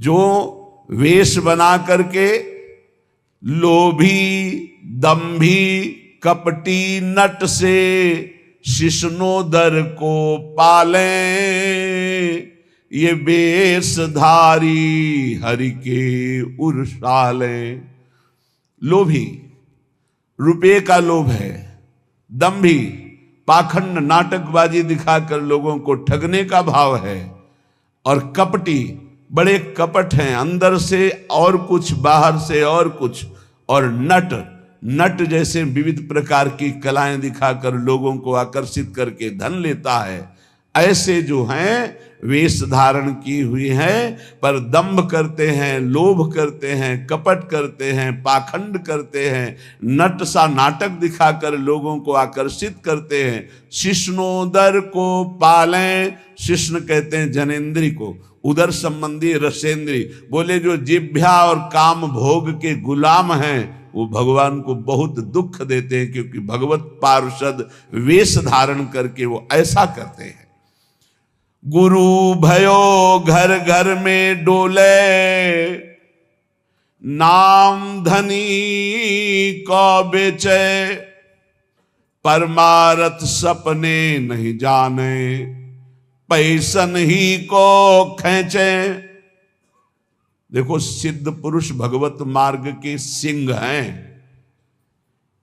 जो वेश बना करके लोभी, दंभी, कपटी नट से शिष्णोदर को पाले, ये वेशधारी हरि के उर्साले। लोभी, रुपये का लोभ है। दंभी, पाखंड नाटकबाजी दिखाकर लोगों को ठगने का भाव है। और कपटी, बड़े कपट हैं, अंदर से और कुछ, बाहर से और कुछ। और नट, नट जैसे विविध प्रकार की कलाएं दिखाकर लोगों को आकर्षित करके धन लेता है। ऐसे जो हैं वेश धारण की हुई है, पर दंभ करते हैं, लोभ करते हैं, कपट करते हैं, पाखंड करते हैं, नट सा नाटक दिखाकर लोगों को आकर्षित करते हैं। शिष्णोदर को पालें, शिष्ण कहते हैं जनेन्द्री को, उदर संबंधी रसेंद्री। बोले जो जिभ्या और काम भोग के गुलाम हैं वो भगवान को बहुत दुख देते हैं, क्योंकि भगवत पार्षद वेश धारण करके वो ऐसा करते हैं। गुरु भयो घर घर में डोले, नाम धनी को बेचे, परमारथ सपने नहीं जाने, पैसन ही को खींचे। देखो, सिद्ध पुरुष भगवत मार्ग के सिंह हैं।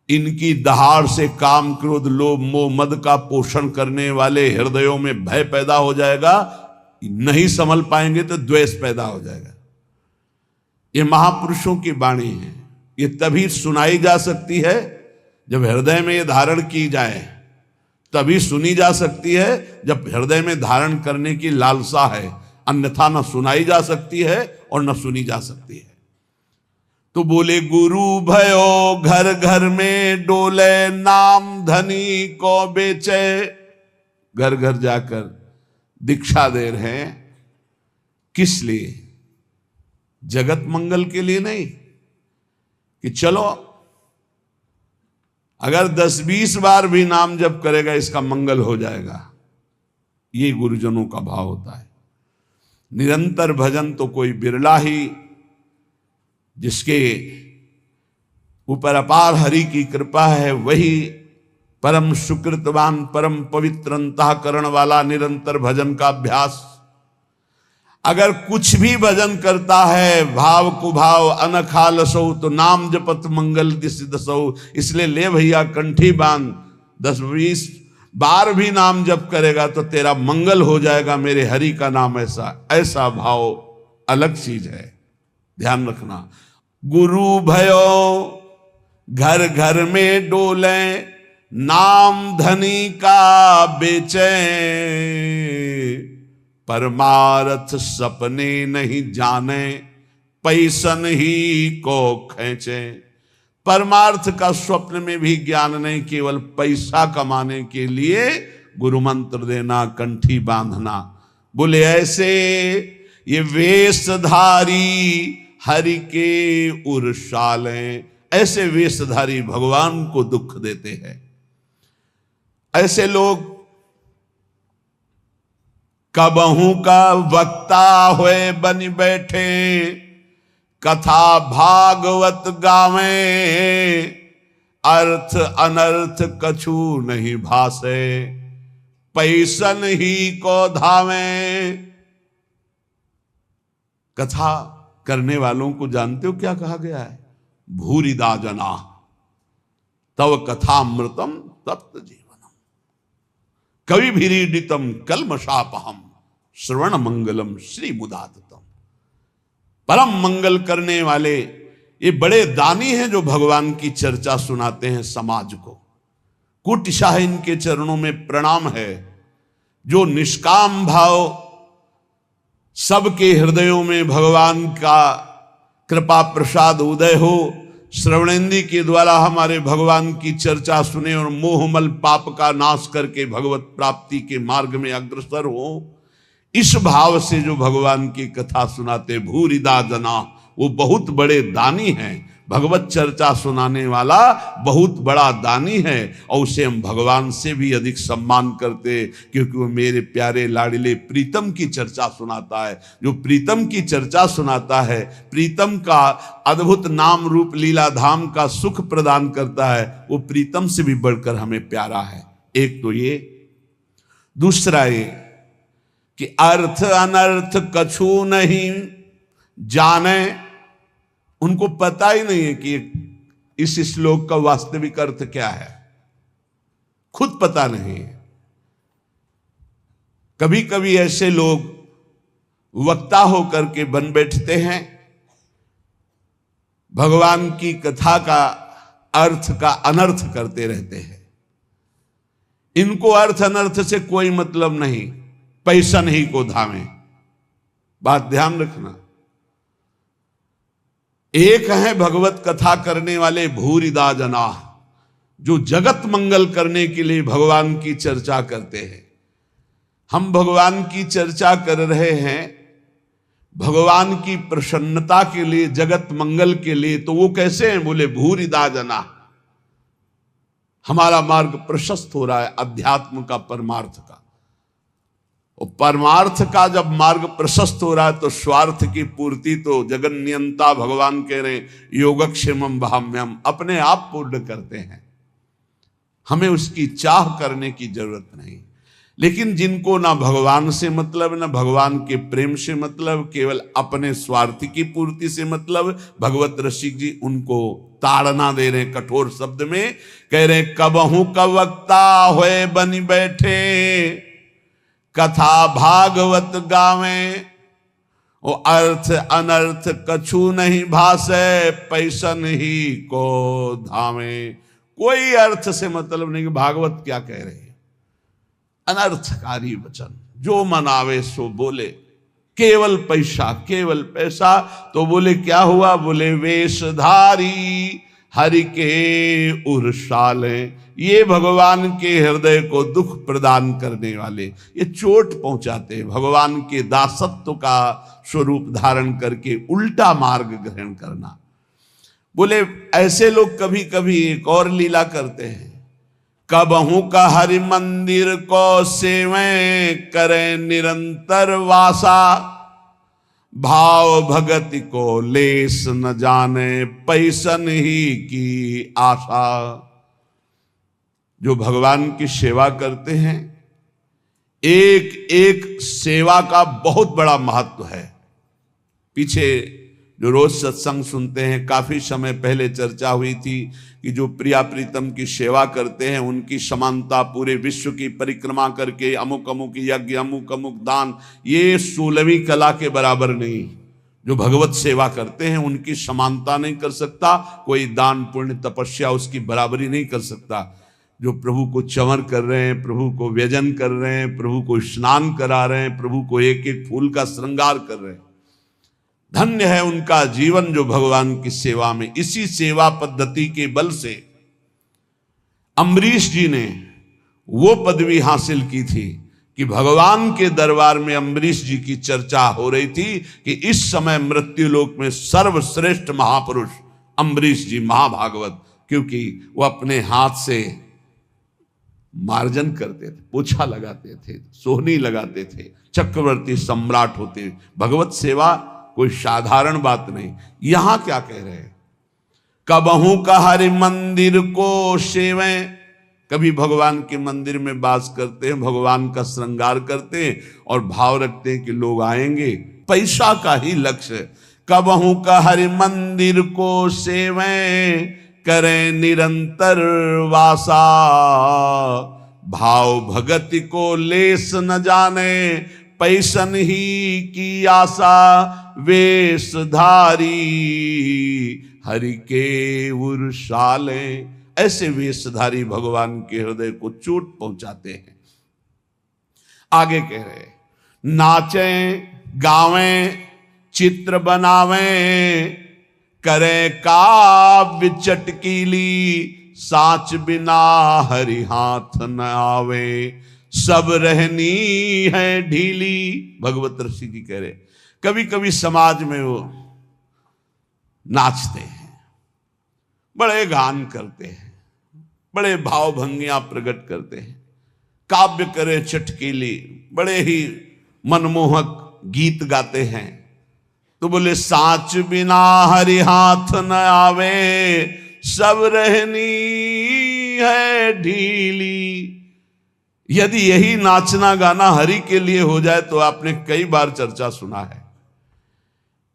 इनकी दहाड़ से काम, क्रोध, लोभ, मोह, मद का पोषण करने वाले हृदयों में भय पैदा हो जाएगा। नहीं संभल पाएंगे तो द्वेष पैदा हो जाएगा। ये महापुरुषों की वाणी है। ये तभी सुनाई जा सकती है जब हृदय में ये धारण की जाए, तभी सुनी जा सकती है जब हृदय में धारण करने की लालसा है। अन्यथा न सुनाई जा सकती है और न सुनी जा सकती है। तो बोले गुरु भयो घर घर में डोले, नाम धनी को बेचे। घर घर जाकर दीक्षा दे रहे हैं। किस लिए? जगत मंगल के लिए नहीं कि चलो अगर 10-20 बार भी नाम जप करेगा इसका मंगल हो जाएगा। ये गुरुजनों का भाव होता है। निरंतर भजन तो कोई बिरला ही, जिसके ऊपर अपार हरि की कृपा है, वही परम सुकृतवान, परम पवित्र अंतःकरण वाला निरंतर भजन का अभ्यास। अगर कुछ भी भजन करता है भाव कुभाव अनखालसो, तो नाम जपत मंगल दिस दसो। इसलिए ले भैया कंठी बांध, 10-20 बार भी नाम जप करेगा तो तेरा मंगल हो जाएगा, मेरे हरि का नाम। ऐसा भाव अलग चीज है, ध्यान रखना। गुरु भयो घर घर में डोले, नाम धनी का बेचे, परमारथ सपने नहीं जाने, पैसन ही को खींचे। परमार्थ का स्वप्न में भी ज्ञान नहीं, केवल पैसा कमाने के लिए गुरु मंत्र देना, कंठी बांधना। बोले ऐसे ये वेशधारी हरि के उर्साले, ऐसे वेशधारी भगवान को दुख देते हैं। ऐसे लोग कबहू का वक्ता हुए बन बैठे, कथा भागवत गावे, अर्थ अनर्थ कछु नहीं भासे, पैसन ही को धावे। कथा करने वालों को जानते हो क्या कहा गया है? भूरिदा जना तव कथामृतम तप्त जीवनम, कवि भीरीडितम कलमशापहम, श्रवण मंगलम श्री मुदाततम। परम मंगल करने वाले ये बड़े दानी हैं जो भगवान की चर्चा सुनाते हैं समाज को। कुटिशाह इनके चरणों में प्रणाम है। जो निष्काम भाव सबके हृदयों में भगवान का कृपा प्रसाद उदय हो, श्रवणेंद्री के द्वारा हमारे भगवान की चर्चा सुने और मोहमल पाप का नाश करके भगवत प्राप्ति के मार्ग में अग्रसर हो, इस भाव से जो भगवान की कथा सुनाते भूरिदा जना, वो बहुत बड़े दानी हैं। भगवत चर्चा सुनाने वाला बहुत बड़ा दानी है और उसे हम भगवान से भी अधिक सम्मान करते, क्योंकि वो मेरे प्यारे लाडले प्रीतम की चर्चा सुनाता है। जो प्रीतम की चर्चा सुनाता है, प्रीतम का अद्भुत नाम रूप लीला धाम का सुख प्रदान करता है, वो प्रीतम से भी बढ़कर हमें प्यारा है। एक तो ये, दूसरा ये कि अर्थ अनर्थ कछु नहीं जाने, उनको पता ही नहीं है कि इस श्लोक का वास्तविक अर्थ क्या है, खुद पता नहीं है। कभी कभी ऐसे लोग वक्ता होकर के बन बैठते हैं, भगवान की कथा का अर्थ का अनर्थ करते रहते हैं। इनको अर्थ अनर्थ से कोई मतलब नहीं, पैसा नहीं को धामे। बात ध्यान रखना। एक है भगवत कथा करने वाले भूरिदा जना, जो जगत मंगल करने के लिए भगवान की चर्चा करते हैं। हम भगवान की चर्चा कर रहे हैं भगवान की प्रसन्नता के लिए, जगत मंगल के लिए, तो वो कैसे हैं? बोले भूरिदा जना। हमारा मार्ग प्रशस्त हो रहा है अध्यात्म का, परमार्थ का। और परमार्थ का जब मार्ग प्रशस्त हो रहा है तो स्वार्थ की पूर्ति तो जगन नियंता भगवान कह रहे योगक्षेमम भाम्यम, अपने आप पूर्ण करते हैं। हमें उसकी चाह करने की जरूरत नहीं। लेकिन जिनको ना भगवान से मतलब, ना भगवान के प्रेम से मतलब, केवल अपने स्वार्थ की पूर्ति से मतलब, भगवत रसिक जी उनको ताड़ना दे रहे कठोर शब्द में, कह रहे कबहू कवक्ता होए बनी बैठे, कथा भागवत गावे, वो अर्थ अनर्थ कछु नहीं भासे, पैसन ही को धामे। कोई अर्थ से मतलब नहीं कि भागवत क्या कह रहे हैं, अनर्थकारी वचन, जो मनावे सो बोले, केवल पैसा, केवल पैसा। तो बोले क्या हुआ? बोले वेशधारी हरि के उर्साले, ये भगवान के हृदय को दुख प्रदान करने वाले, ये चोट पहुंचाते हैं। भगवान के दासत्व का स्वरूप धारण करके उल्टा मार्ग ग्रहण करना। बोले ऐसे लोग कभी कभी एक और लीला करते हैं, कबहू का हरि मंदिर को सेवे करें निरंतर वासा, भाव भगति को लेस न जाने, पैसन ही की आशा। जो भगवान की सेवा करते हैं, एक एक सेवा का बहुत बड़ा महत्व है। पीछे जो रोज सत्संग सुनते हैं, काफी समय पहले चर्चा हुई थी कि जो प्रिया प्रीतम की सेवा करते हैं उनकी समानता पूरे विश्व की परिक्रमा करके अमुक अमुक यज्ञ, अमुक अमुक दान, ये 16वीं कला के बराबर नहीं। जो भगवत सेवा करते हैं उनकी समानता नहीं कर सकता कोई, दान पुण्य तपस्या उसकी बराबरी नहीं कर सकता। जो प्रभु को चंवर कर रहे हैं, प्रभु को व्यजन कर रहे हैं, प्रभु को स्नान करा रहे हैं, प्रभु को एक एक फूल का श्रृंगार कर रहे हैं, धन्य है उनका जीवन जो भगवान की सेवा में। इसी सेवा पद्धति के बल से अम्बरीश जी ने वो पदवी हासिल की थी कि भगवान के दरबार में अम्बरीश जी की चर्चा हो रही थी कि इस समय मृत्युलोक में सर्वश्रेष्ठ महापुरुष अम्बरीश जी महाभागवत, क्योंकि वो अपने हाथ से मार्जन करते थे, पोछा लगाते थे, सोहनी लगाते थे, चक्रवर्ती सम्राट होते। भगवत सेवा कोई साधारण बात नहीं। यहां क्या कह रहे हैं? कबहू का हरि मंदिर को सेवें, कभी भगवान के मंदिर में वास करते हैं, भगवान का श्रृंगार करते हैं और भाव रखते हैं कि लोग आएंगे, पैसा का ही लक्ष्य। कबहू का हरि मंदिर को सेवें करें निरंतर वासा, भाव भगति को लेस न जाने, पैसन ही की आशा, वेशधारी हरि के उर्साले। ऐसे वेशधारी भगवान के हृदय को चोट पहुंचाते हैं। आगे कह रहे नाचें गावें चित्र बनावें, करें काव्य चटकीली, साच बिना हरि हाथ न आवे, सब रहनी है ढीली। भगवत ऋषि जी कह रहे कभी कभी समाज में वो नाचते हैं, बड़े गान करते हैं, बड़े भाव भंगियां प्रकट करते हैं, काव्य करे चटकीली, बड़े ही मनमोहक गीत गाते हैं। तो बोले साच बिना हरि हाथ न आवे, सब रहनी है ढीली। यदि यही नाचना गाना हरि के लिए हो जाए तो आपने कई बार चर्चा सुना है,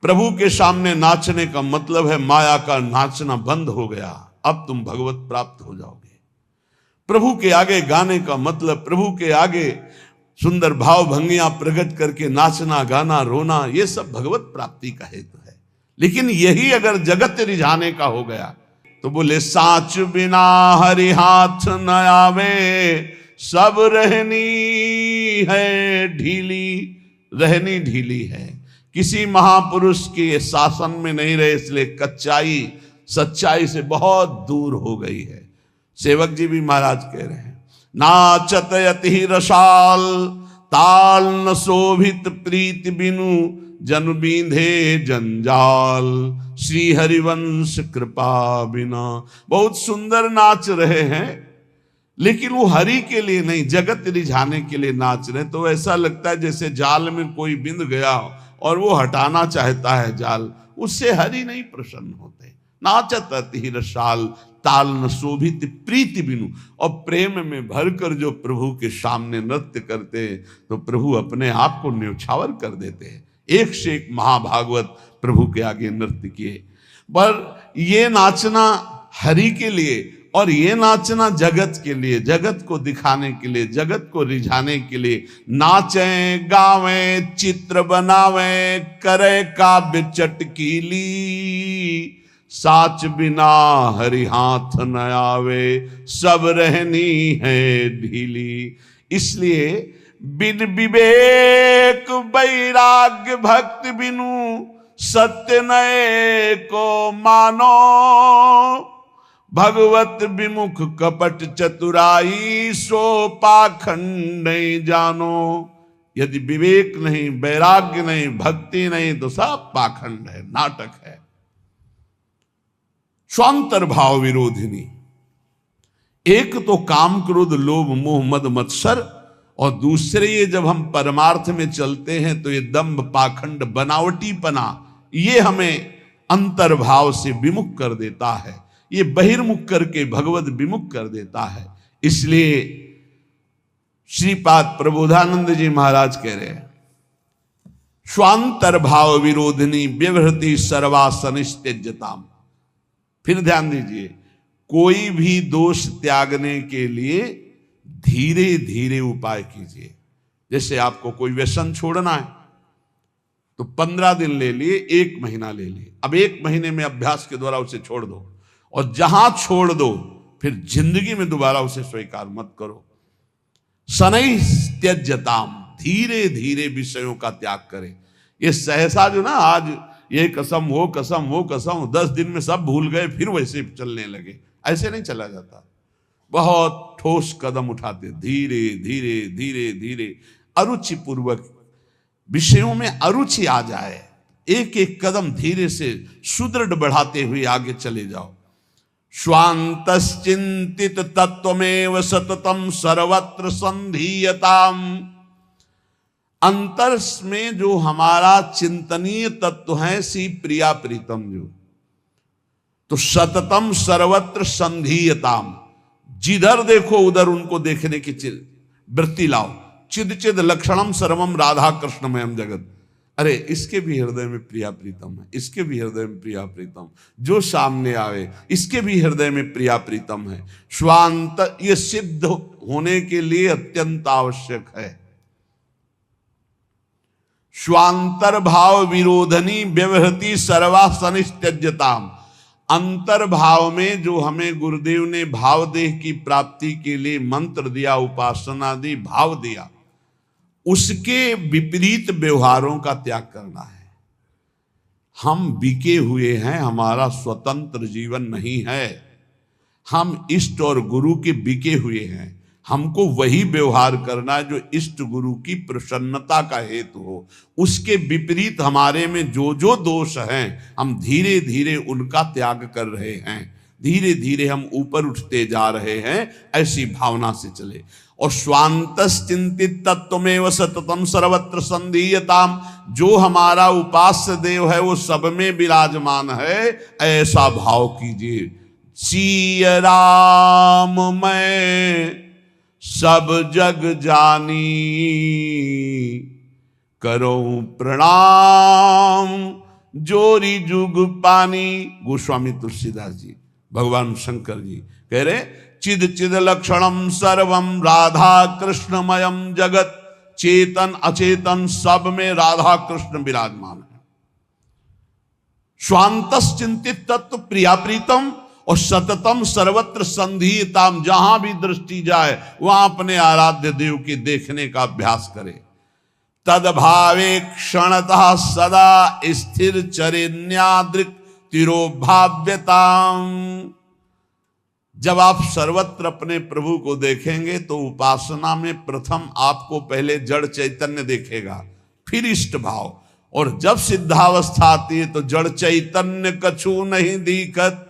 प्रभु के सामने नाचने का मतलब है माया का नाचना बंद हो गया, अब तुम भगवत प्राप्त हो जाओगे। प्रभु के आगे गाने का मतलब प्रभु के आगे सुंदर भाव भंगियां प्रकट करके नाचना गाना रोना, ये सब भगवत प्राप्ति का हेतु है। लेकिन यही अगर जगत रिझाने का हो गया तो बोले साच बिना हरि हाथ न आवे, सब रहनी है ढीली। रहनी ढीली है, किसी महापुरुष के शासन में नहीं रहे, इसलिए कच्चाई सच्चाई से बहुत दूर हो गई है। सेवक जी भी महाराज कह रहे हैं, नाचत यति रसाल, ताल न शोभित प्रीति बिनु, जन बींधे जंजाल, श्री हरिवंश कृपा बिना। बहुत सुंदर नाच रहे हैं, लेकिन वो हरि के लिए नहीं, जगत रिझाने के लिए नाच रहे। तो ऐसा लगता है जैसे जाल में कोई बिंद गया और वो हटाना चाहता है जाल, उससे हरि नहीं प्रसन्न होते। नाचत अति रसाल, ताल न शोभित प्रीति बिनु। और प्रेम में भरकर जो प्रभु के सामने नृत्य करते तो प्रभु अपने आप को न्यौछावर कर देते हैं। एक से एक महाभागवत प्रभु के आगे नृत्य किए। पर ये नाचना हरि के लिए और ये नाचना जगत के लिए, जगत को दिखाने के लिए, जगत को रिझाने के लिए। नाचें गावें चित्र बनावें, करे काव्य चटकीली, साच बिना हरि हाथ न आवे, सब रहनी है ढीली। इसलिए बिन विवेक वैराग्य भक्ति बिनु, सत्य नए को मानो, भगवत विमुख कपट चतुराई, सो पाखंड नहीं जानो। यदि विवेक नहीं, वैराग्य नहीं, भक्ति नहीं तो सब पाखंड है, नाटक है। स्वांतर भाव विरोधिनी, एक तो काम क्रोध लोभ मोह मद मत्सर, और दूसरे ये जब हम परमार्थ में चलते हैं तो ये दंभ पाखंड बनावटीपना, ये हमें अंतर्भाव से विमुख कर देता है, ये बहिर्मुख करके भगवत विमुख कर देता है। इसलिए श्रीपाद प्रबोधानंद जी महाराज कह रहे हैं, स्वांतर भाव विरोधिनी व्यवहृति सर्वासनिस्त्यज्यताम। फिर ध्यान दीजिए, कोई भी दोष त्यागने के लिए धीरे धीरे उपाय कीजिए। जैसे आपको कोई व्यसन छोड़ना है तो 15 दिन ले लिए, 1 महीना ले लिए, अब 1 महीने में अभ्यास के द्वारा उसे छोड़ दो, और जहां छोड़ दो फिर जिंदगी में दोबारा उसे स्वीकार मत करो। शनै त्यज्यताम, धीरे धीरे विषयों का त्याग करें। ये सहसा जो ना आज ये कसम वो कसम वो कसम, 10 दिन में सब भूल गए फिर वैसे चलने लगे, ऐसे नहीं चला जाता। बहुत ठोस कदम उठाते, धीरे धीरे धीरे धीरे, अरुचि पूर्वक, विषयों में अरुचि आ जाए, एक एक कदम धीरे से सुदृढ़ बढ़ाते हुए आगे चले जाओ। स्वांतश्चिंतित तत्वमेव सततम सर्वत्र संधीयताम। अंतर में जो हमारा चिंतनीय तत्व है, सी प्रिया प्रीतम जो, तो सततम सर्वत्र संधीयताम, जिधर देखो उधर उनको देखने की वृत्ति लाओ। चिद चिद लक्षणम सर्वम राधा कृष्णमयम जगत। अरे इसके भी हृदय में प्रिया प्रीतम है, इसके भी हृदय में प्रिया प्रीतम, जो सामने आवे इसके भी हृदय में प्रिया प्रीतम है। स्वांत ये सिद्ध होने के लिए अत्यंत आवश्यक है। स्वांतर भाव विरोधनी व्यवहृति सर्वासनिस्त्यज्यताम। अंतर्भाव में जो हमें गुरुदेव ने भाव देह की प्राप्ति के लिए मंत्र दिया, उपासना दी, भाव दिया, उसके विपरीत व्यवहारों का त्याग करना है। हम बिके हुए हैं, हमारा स्वतंत्र जीवन नहीं है। हम इष्ट और गुरु के बिके हुए हैं। हमको वही व्यवहार करना है जो इष्ट गुरु की प्रसन्नता का हेतु हो। उसके विपरीत हमारे में जो जो दोष हैं, हम धीरे धीरे उनका त्याग कर रहे हैं। धीरे धीरे हम ऊपर उठते जा रहे हैं, ऐसी भावना से चले। और स्वांतश्चिंतित तत्वमेव सततम सर्वत्र संधीयताम, जो हमारा उपास्य देव है वो सब में विराजमान है, ऐसा भाव कीजिए। सिय राम मैं सब जग जानी, करो प्रणाम जोरी जुग पानी। गोस्वामी तुलसीदास जी, भगवान शंकर जी कह रहे, चिद चिद लक्षणम सर्वम राधा कृष्णमयम जगत, चेतन अचेतन सब में राधा कृष्ण विराजमान है। स्वांतश्चिंतित तत्व प्रिया प्रीतम और सततम सर्वत्र संधीयताम, जहां भी दृष्टि जाए वहां अपने आराध्य देव के देखने का अभ्यास करे। तदभावे क्षणतः सदा स्थिर चरेन्यादृक् तिरोभाव्यताम, जब आप सर्वत्र अपने प्रभु को देखेंगे तो उपासना में प्रथम आपको पहले जड़ चैतन्य देखेगा, फिर इष्ट भाव, और जब सिद्धावस्था आती है तो जड़ चैतन्य कछु नहीं दिखत,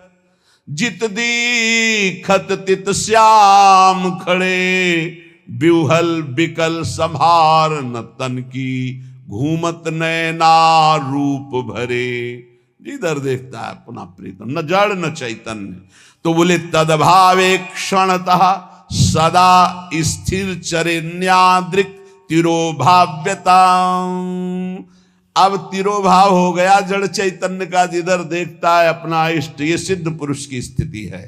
जित दीखत तित श्याम खड़े, ब्यूहल बिकल संभार न तन की, घूमत नैना रूप भरे। जिधर देखता है पुनः प्रीतम, न जड़ न चैतन्य। तो बोले तदभावे क्षणतः सदा स्थिर चरेन्यादृक् तिरोभाव्यता। अब तिरोभाव हो गया जड़ चैतन्य का, जिधर देखता है अपना इष्ट, ये सिद्ध पुरुष की स्थिति है।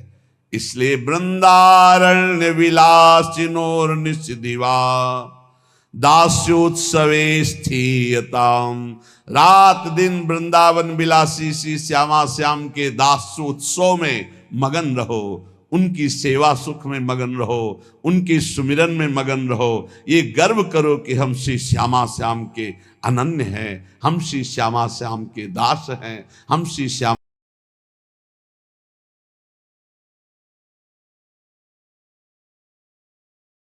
इसलिए वृंदारण्य विलासिनोर निषदिवा दास्योत्सवे स्थीयताम, रात दिन वृंदावन विलासी श्री श्यामा श्याम के दास्योत्सव में मगन रहो, उनकी सेवा सुख में मगन रहो, उनके सुमिरन में मगन रहो। ये गर्व करो कि हम श्री श्यामा श्याम के अनन्य हैं, हम श्री श्यामा श्याम के दास हैं, हम श्री श्याम